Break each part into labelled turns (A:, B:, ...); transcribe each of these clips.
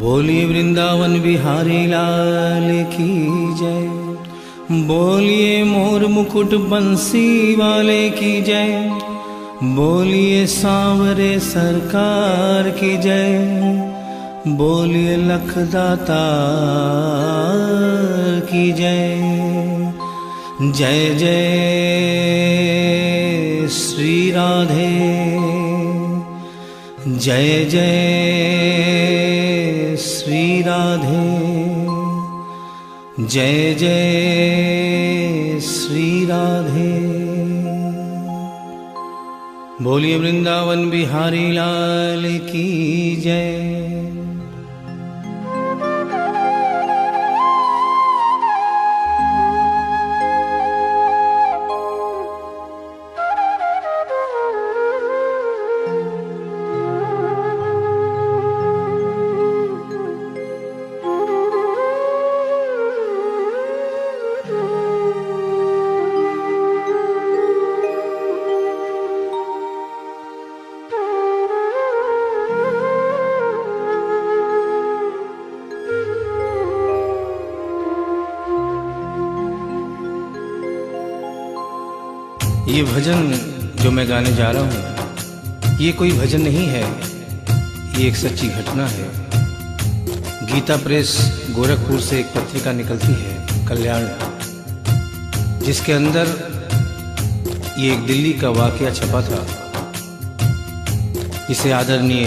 A: बोलिए वृंदावन बिहारी लाल की जय। बोलिए मोर मुकुट बंसी वाले की जय। बोलिए सांवरे सरकार की जय। बोलिए लखदाता की जय। जय जय श्री राधे, जय जय श्री राधे, जय जय श्री राधे। बोलिए वृंदावन बिहारी लाल की जय। ये भजन जो मैं गाने जा रहा हूँ, ये कोई भजन नहीं है, ये एक सच्ची घटना है। गीता प्रेस गोरखपुर से एक पत्रिका निकलती है, कल्याण, जिसके अंदर ये एक दिल्ली का वाकया छपा था। इसे आदरणीय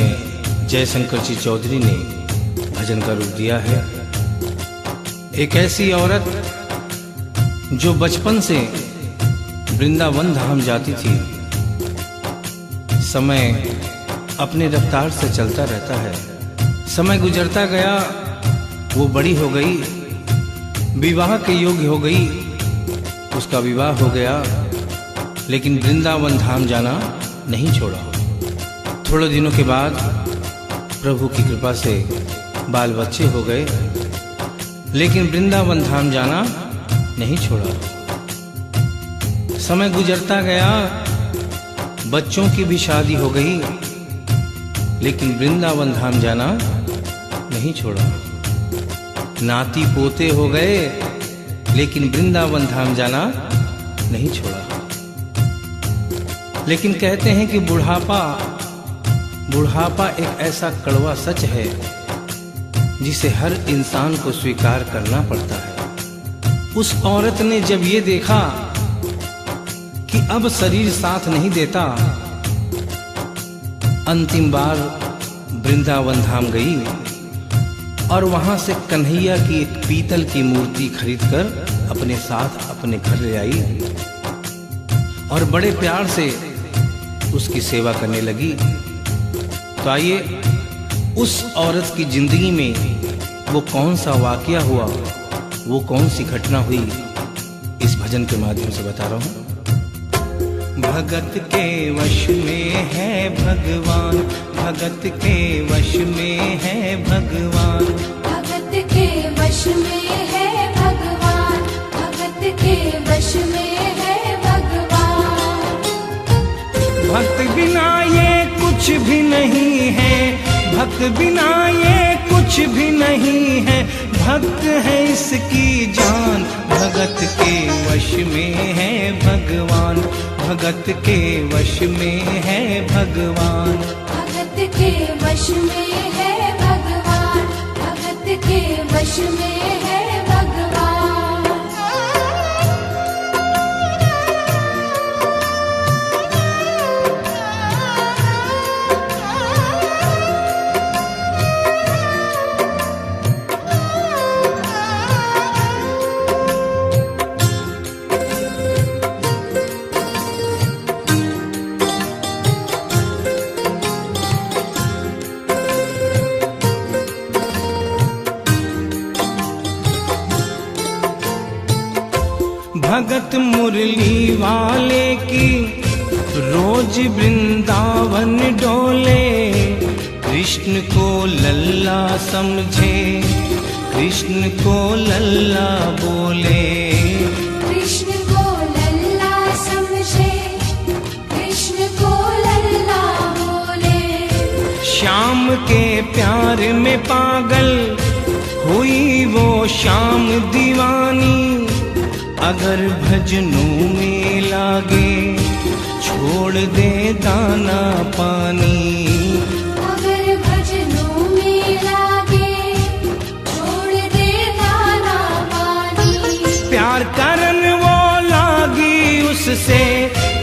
A: जयशंकर जी चौधरी ने भजन का रूप दिया है। एक ऐसी औरत जो बचपन से वृंदावन धाम जाती थी। समय अपने रफ्तार से चलता रहता है। समय गुजरता गया, वो बड़ी हो गई, विवाह के योग्य हो गई, उसका विवाह हो गया, लेकिन वृंदावन धाम जाना नहीं छोड़ा। थोड़े दिनों के बाद प्रभु की कृपा से बाल बच्चे हो गए, लेकिन वृंदावन धाम जाना नहीं छोड़ा। समय गुजरता गया, बच्चों की भी शादी हो गई, लेकिन वृंदावन धाम जाना नहीं छोड़ा। नाती पोते हो गए, लेकिन वृंदावन धाम जाना नहीं छोड़ा। लेकिन कहते हैं कि बुढ़ापा एक ऐसा कड़वा सच है जिसे हर इंसान को स्वीकार करना पड़ता है। उस औरत ने जब ये देखा कि अब शरीर साथ नहीं देता, अंतिम बार वृंदावन धाम गई और वहां से कन्हैया की एक पीतल की मूर्ति खरीदकर अपने साथ अपने घर ले आई और बड़े प्यार से उसकी सेवा करने लगी। तो आइए उस औरत की जिंदगी में वो कौन सा वाकया हुआ, वो कौन सी घटना हुई, इस भजन के माध्यम से बता रहा हूं। भगत के वश में है भगवान, भगत के वश में है भगवान,
B: भगत के वश में है भगवान, भगत के वश में है भगवान।
A: भक्त बिना ये कुछ भी नहीं है, भक्त बिना ये कुछ भी नहीं है, भक्त है इसकी जान। भगत के वश में है भगवान, भगत के वश में है भगवान,
B: भगत के वश में है भगवान, भगत के वश में है भगवान।
A: भगत मुरली वाले की रोज वृंदावन डोले, कृष्ण को लल्ला समझे, कृष्ण को लल्ला बोले,
B: कृष्ण को लल्ला समझे, कृष्ण को लल्ला बोले।
A: श्याम के प्यार में पागल हुई वो श्याम दीवानी। अगर भजनों में लागे छोड़ दे दाना पानी।
B: अगर भजनों में लागे छोड़ दे दाना पानी।
A: प्यार करन वो लागी उससे,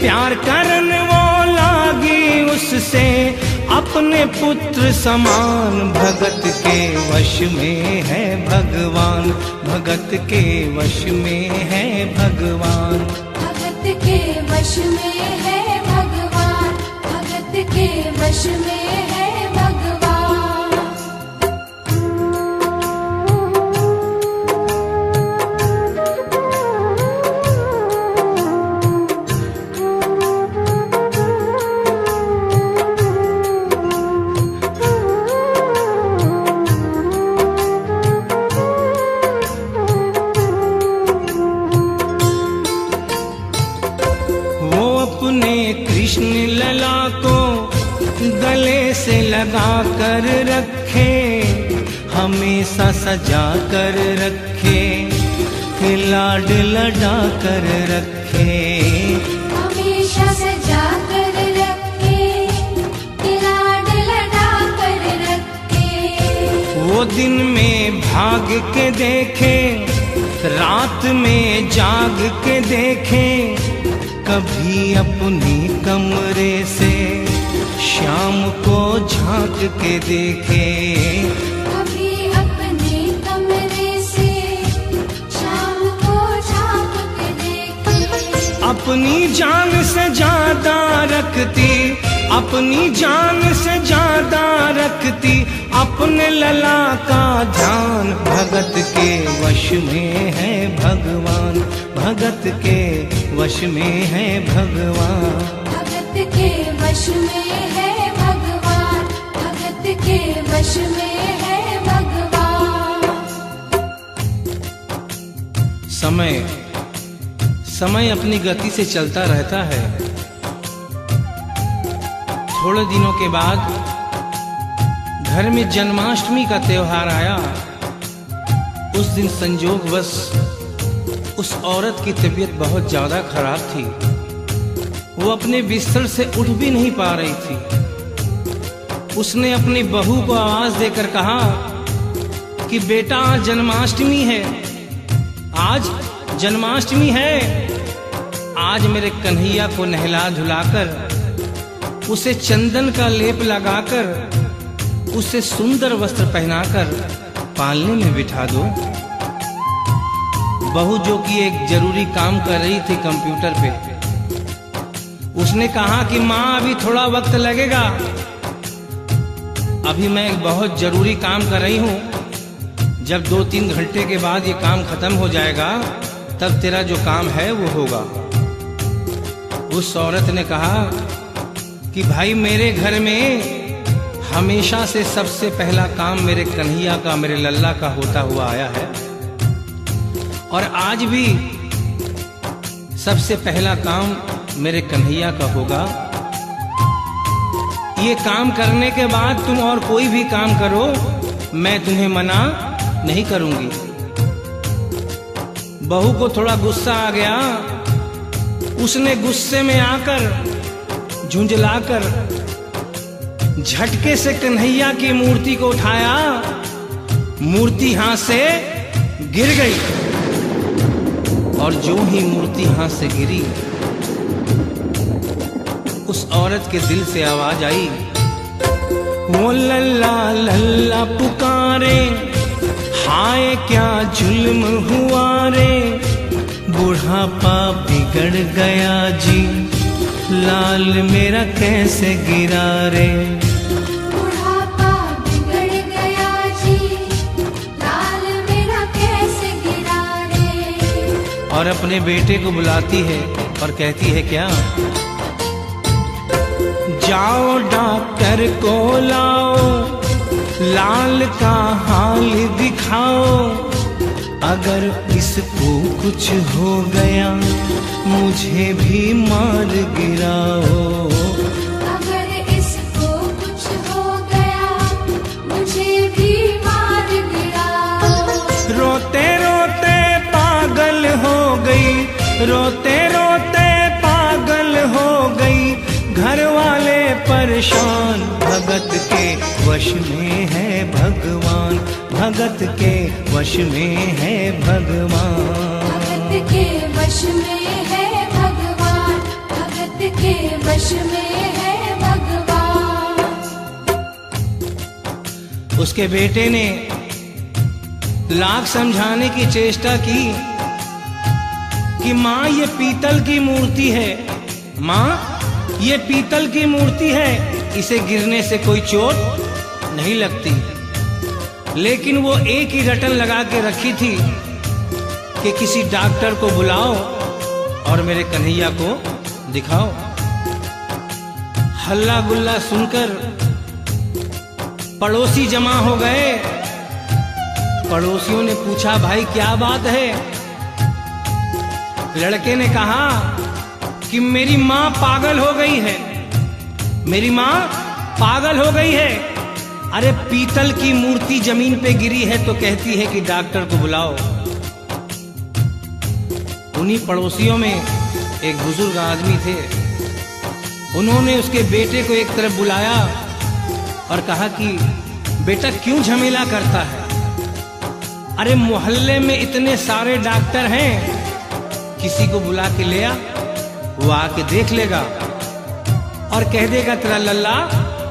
A: प्यार करन वो लागी उससे, अपने पुत्र समान। भगत के वश में है भगवान, भगत के वश में है भगवान।
B: भगत के वश में है भगवान, भगत के वश में है भगवान।
A: अपने कृष्ण लला को गले से लगा कर रखे, हमेशा सजा कर रखे, लाड लड़ा कर रखे।
B: हमेशा सजा कर रखे, लाड लड़ा कर रखे।
A: वो दिन में भाग के देखे, रात में जाग के देखे, कभी अपने कमरे से शाम को झांक के देखे।
B: कभी अपने कमरे से शाम को झांक के देखे।
A: अपनी जान से ज्यादा रखती, अपनी जान से ज्यादा रखती, अपने लला का ध्यान। भगत के वश में है भगवान, भगत के वश में है भगवान।
B: भगत के वश में है भगवान, भगत के वश में है भगवान।
A: समय समय अपनी गति से चलता रहता है। थोड़े दिनों के बाद घर में जन्माष्टमी का त्योहार आया। उस दिन संजोगवश उस औरत की तबीयत बहुत ज्यादा खराब थी। वो अपने बिस्तर से उठ भी नहीं पा रही थी। उसने अपनी बहू को आवाज देकर कहा कि बेटा आज जन्माष्टमी है, आज जन्माष्टमी है। आज मेरे कन्हैया को नहला धुलाकर, उसे चंदन का लेप लगाकर, उसे सुंदर वस्त्र पहनाकर पालने में बिठा दो। बहू जो कि एक जरूरी काम कर रही थी कंप्यूटर पे, उसने कहा कि माँ अभी थोड़ा वक्त लगेगा, अभी मैं एक बहुत जरूरी काम कर रही हूँ। जब 2-3 घंटे के बाद ये काम खत्म हो जाएगा तब तेरा जो काम है वो होगा। उस औरत ने कहा कि भाई मेरे घर में हमेशा से सबसे पहला काम मेरे कन्हैया का, मेरे लल्ला का होता हुआ आया है, और आज भी सबसे पहला काम मेरे कन्हैया का होगा। ये काम करने के बाद तुम और कोई भी काम करो, मैं तुम्हें मना नहीं करूंगी। बहू को थोड़ा गुस्सा आ गया। उसने गुस्से में आकर, झुंझलाकर, झटके से कन्हैया की मूर्ति को उठाया। मूर्ति हाथ से गिर गई, और जो ही मूर्ति हाथ से गिरी, उस औरत के दिल से आवाज आई, वो लल्ला लल्ला पुकारे, हाय क्या जुल्म हुआ रे। बुढ़ापा बिगड़ गया जी, लाल मेरा कैसे गिरा रे।
B: बुढ़ापा बिगड़ गया जी, लाल मेरा कैसे गिरा रे।
A: और अपने बेटे को बुलाती है और कहती है क्या, जाओ डॉक्टर को लाओ, लाल का हाल दिखाओ। अगर इसको कुछ हो गया मुझे भी मार गिराओ।
B: अगर इसको कुछ हो गया
A: रोते रोते पागल हो गई, घर वाले परेशान। भगत के वश में है भगवान, भगत के वश में है भगवान।
B: भगत के वश में है भगवान, भगत के वश में है भगवान।
A: उसके बेटे ने लाख समझाने की चेष्टा की कि माँ ये पीतल की मूर्ति है, माँ ये पीतल की मूर्ति है, इसे गिरने से कोई चोट नहीं लगती। लेकिन वो एक ही रटन लगा के रखी थी कि किसी डॉक्टर को बुलाओ और मेरे कन्हैया को दिखाओ। हल्ला गुल्ला सुनकर पड़ोसी जमा हो गए। पड़ोसियों ने पूछा, भाई क्या बात है? लड़के ने कहा कि मेरी माँ पागल हो गई है, मेरी माँ पागल हो गई है। अरे पीतल की मूर्ति जमीन पे गिरी है तो कहती है कि डॉक्टर को बुलाओ। उन्हीं पड़ोसियों में एक बुजुर्ग आदमी थे। उन्होंने उसके बेटे को एक तरफ बुलाया और कहा कि बेटा क्यों झमेला करता है? अरे मोहल्ले में इतने सारे डॉक्टर हैं, किसी को बुला के ले आ, वो आके देख लेगा और कह देगा तेरा लल्ला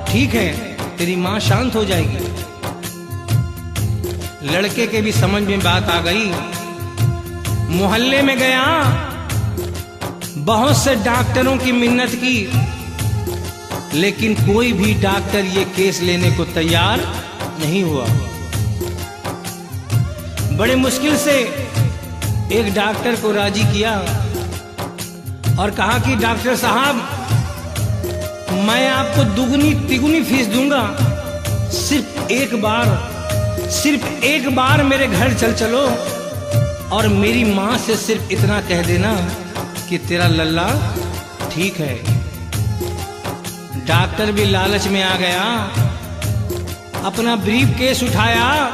A: ठीक है, तेरी माँ शांत हो जाएगी। लड़के के भी समझ में बात आ गई। मोहल्ले में गया, बहुत से डॉक्टरों की मिन्नत की, लेकिन कोई भी डॉक्टर ये केस लेने को तैयार नहीं हुआ। बड़े मुश्किल से एक डॉक्टर को राजी किया और कहा कि डॉक्टर साहब मैं आपको दुगनी तिगुनी फीस दूंगा, सिर्फ एक बार मेरे घर चल चलो और मेरी माँ से सिर्फ इतना कह देना कि तेरा लल्ला ठीक है। डॉक्टर भी लालच में आ गया, अपना ब्रीफ केस उठाया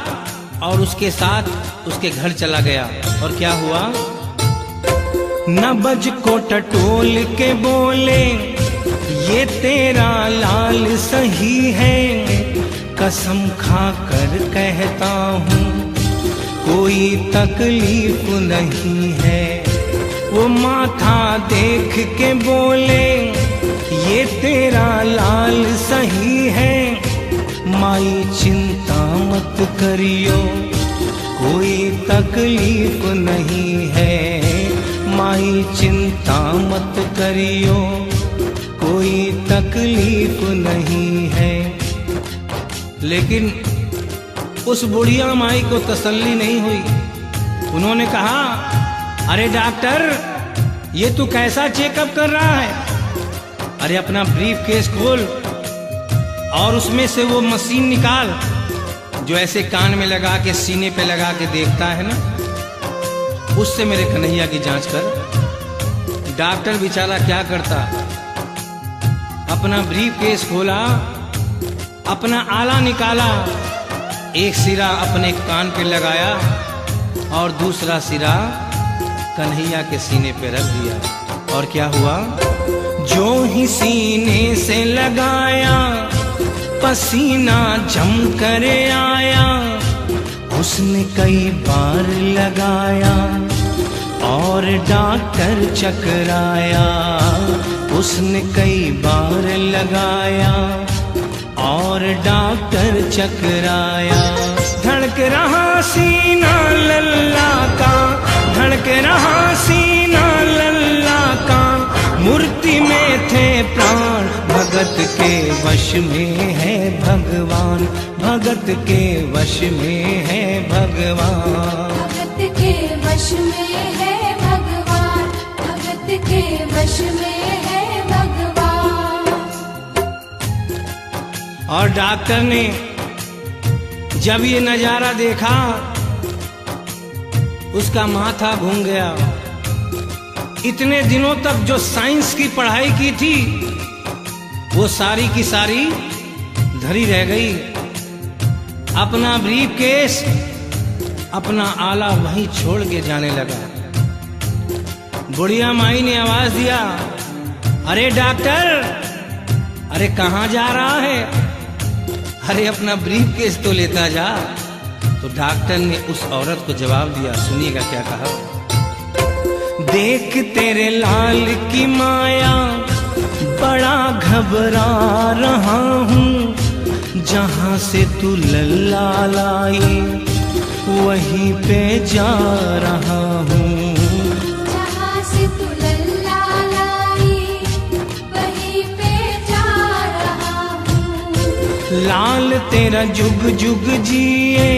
A: और उसके साथ उसके घर चला गया। और क्या हुआ? नबज को टटोल के बोले, ये तेरा लाल सही है, कसम खा कर कहता हूँ कोई तकलीफ नहीं है। वो माथा देख के बोले, ये तेरा लाल सही है, माई चिंता मत करियो कोई तकलीफ नहीं है, माई चिंता मत करियो कोई तकलीफ नहीं है। लेकिन उस बुढ़िया माई को तसल्ली नहीं हुई। उन्होंने कहा, अरे डॉक्टर ये तू कैसा चेकअप कर रहा है? अरे अपना ब्रीफ केस खोल और उसमें से वो मशीन निकाल जो ऐसे कान में लगा के सीने पे लगा के देखता है ना, उससे मेरे कन्हैया की जांच कर। डॉक्टर बेचारा क्या करता, अपना ब्रीफ केस खोला, अपना आला निकाला, एक सिरा अपने कान पे लगाया और दूसरा सिरा कन्हैया के सीने पे रख दिया। और क्या हुआ? जो ही सीने से लगाया पसीना जम कर आया, उसने कई बार लगाया और डॉक्टर चकराया, उसने कई बार लगाया और डॉक्टर चकराया। धड़क रहा सीना लल्ला का, धड़क रहा सीना लल्ला का, मूर्ति में थे प्राण, भगत के वश में है भगवान, भगत के वश में है भगवान।
B: भगत के वश में है भगवान, भगत के वश में है भगवान।
A: और डॉक्टर ने जब ये नजारा देखा, उसका माथा घूम गया। इतने दिनों तक जो साइंस की पढ़ाई की थी वो सारी की सारी धरी रह गई। अपना ब्रीफ केस, अपना आला वहीं छोड़ के जाने लगा। बुढ़िया माई ने आवाज दिया, अरे डॉक्टर, अरे कहाँ जा रहा है? अरे अपना ब्रीफ केस तो लेता जा। तो डॉक्टर ने उस औरत को जवाब दिया, सुनिएगा क्या कहा। देख तेरे लाल की माया बड़ा घबरा रहा हूँ, जहाँ से तू लल्ला लाई वहीं पे जा रहा हूँ।
B: जहाँ से तू लल्ला लाई वहीं पे जा रहा हूँ।
A: लाल तेरा जुग जुग जिए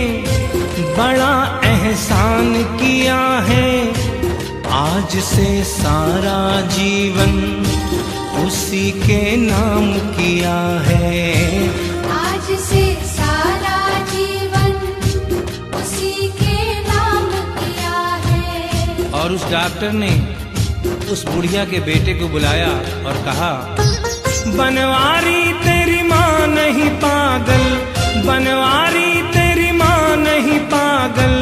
A: बड़ा एहसान किया है, आज से सारा जीवन उसी के नाम किया है।
B: आज से सारा जीवन उसी के नाम किया है।
A: और उस डॉक्टर ने उस बुढ़िया के बेटे को बुलाया और कहा, बनवारी तेरी माँ नहीं पागल, बनवारी तेरी माँ नहीं पागल,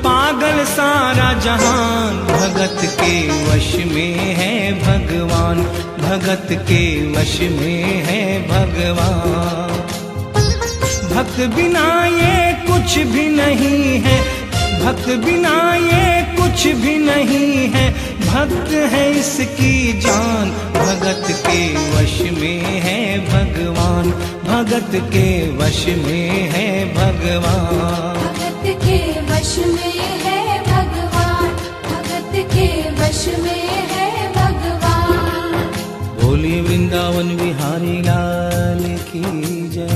A: पागल सारा जहान, भगत के वश में है भगवान, भगत के वश में है भगवान। भक्त बिना ये कुछ भी नहीं है, भक्त बिना ये कुछ भी नहीं है, भक्त है इसकी जान, भगत के वश में है भगवान, भगत के वश में है भगवान।
B: भगत के वश में है भगवान, भगत के वश में है भगवान।
A: बोलिए वृंदावन बिहारी लाल की जय,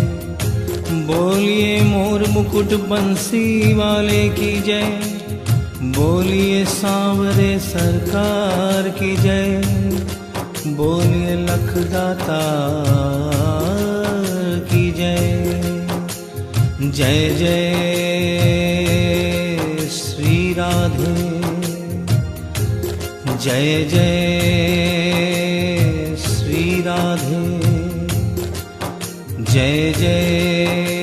A: बोलिए मोर मुकुट बंसी वाले की जय, बोलिए सांवरे सरकार की जय, बोलिए लखदाता की जय। जय जय श्री राधे, जय जय श्री राधे, जय जय